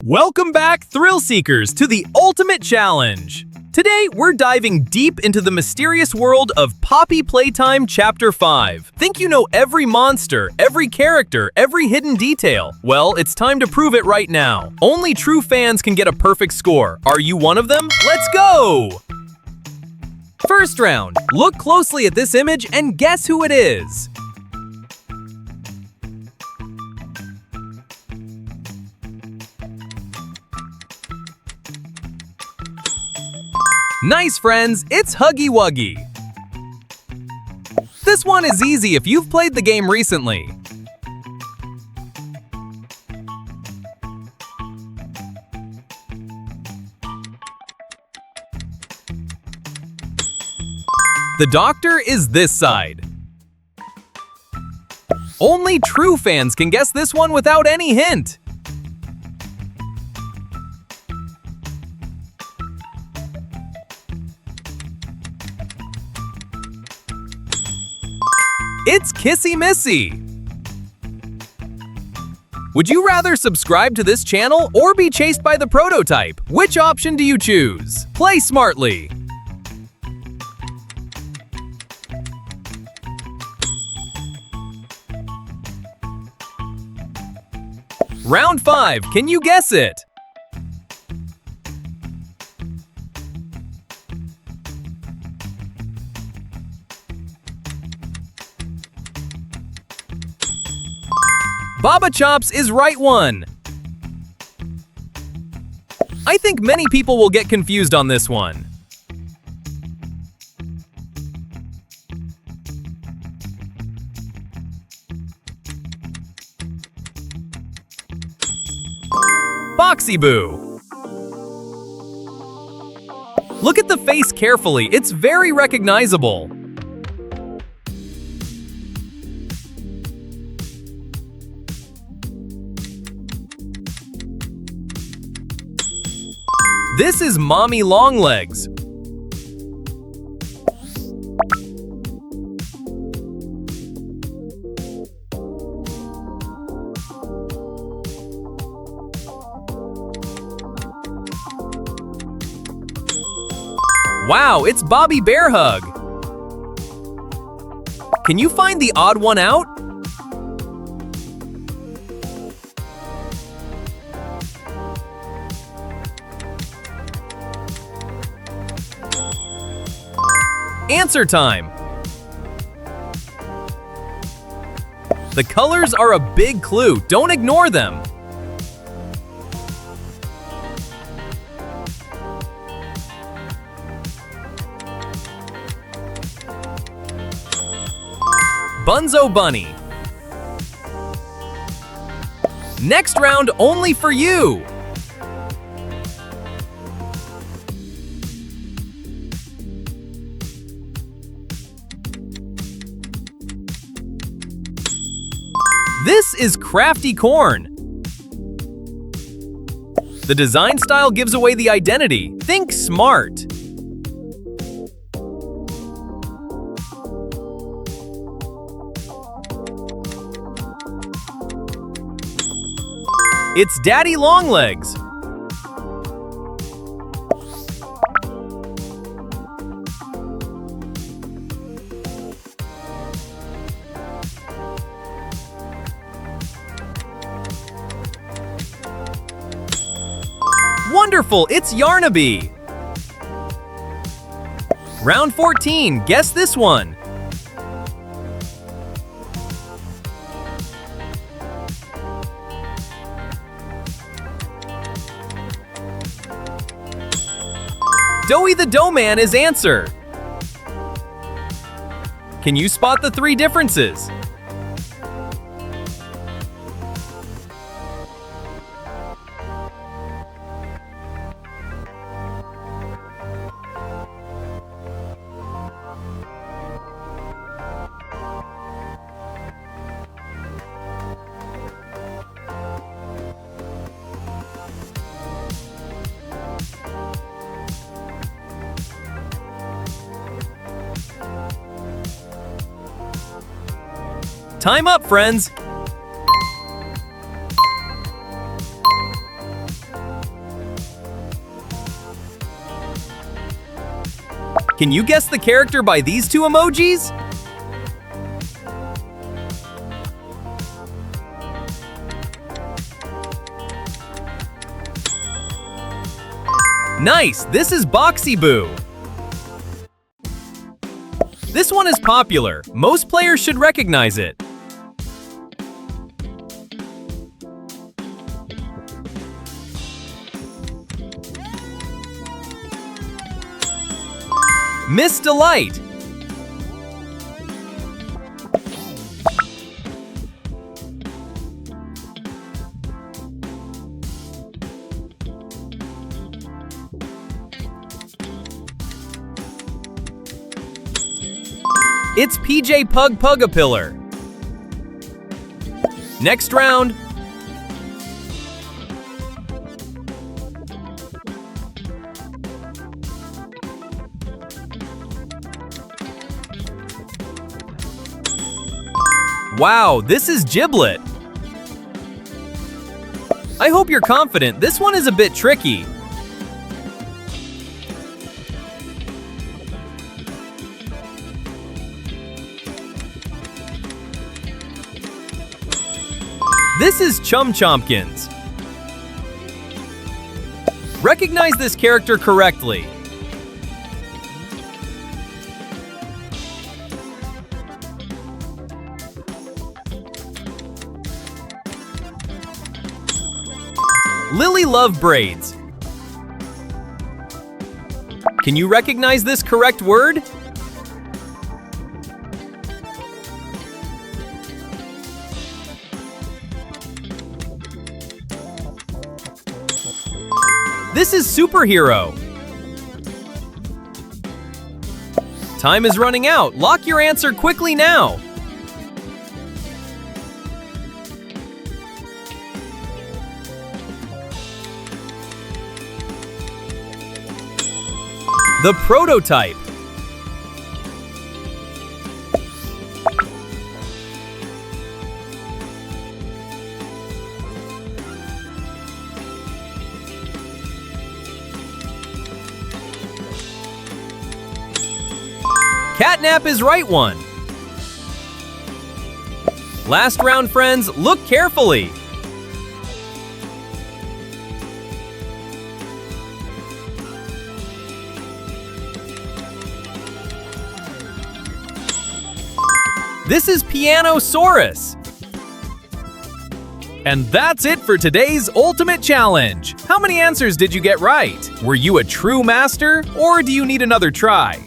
Welcome back, thrill seekers, to the ultimate challenge. Today, we're diving deep into the mysterious world of Poppy Playtime Chapter 5. Think you know every monster, every character, every hidden detail? Well, it's time to prove it right now. Only true fans can get a perfect score. Are you one of them? Let's go! First round. Look closely at this image and guess who it is. Nice, friends, it's Huggy Wuggy. This one is easy if you've played the game recently. The doctor is this side. Only true fans can guess this one without any hint. It's Kissy Missy! Would you rather subscribe to this channel or be chased by the prototype? Which option do you choose? Play smartly! Round 5, can you guess it? Baba Chops is right one. I think many people will get confused on this one. Boxy Boo. Look at the face carefully, it's very recognizable. This is Mommy Longlegs. Wow, it's Bobby Bear Hug. Can you find the odd one out? Answer time! The colors are a big clue. Don't ignore them. Bunzo Bunny. Next round only for you. This is Crafty Corn. The design style gives away the identity. Think smart. It's Daddy Longlegs. Wonderful, it's Yarnaby. Round 14, guess this one. Doughy the Doughman is answer. Can you spot the three differences? Time up, friends! Can you guess the character by these two emojis? Nice! This is Boxy Boo. This one is popular. Most players should recognize it. Miss Delight. It's PJ Pugapillar. Next round. Wow, this is Giblet. I hope you're confident. This one is a bit tricky. This is Chum Chompkins. Recognize this character correctly. Lily Love Braids. Can you recognize this correct word? This is Superhero. Time is running out. Lock your answer quickly now. The Prototype. Catnap is right one. Last round, friends. Look carefully. This is Pianosaurus. And that's it for today's Ultimate Challenge. How many answers did you get right? Were you a true master, or do you need another try?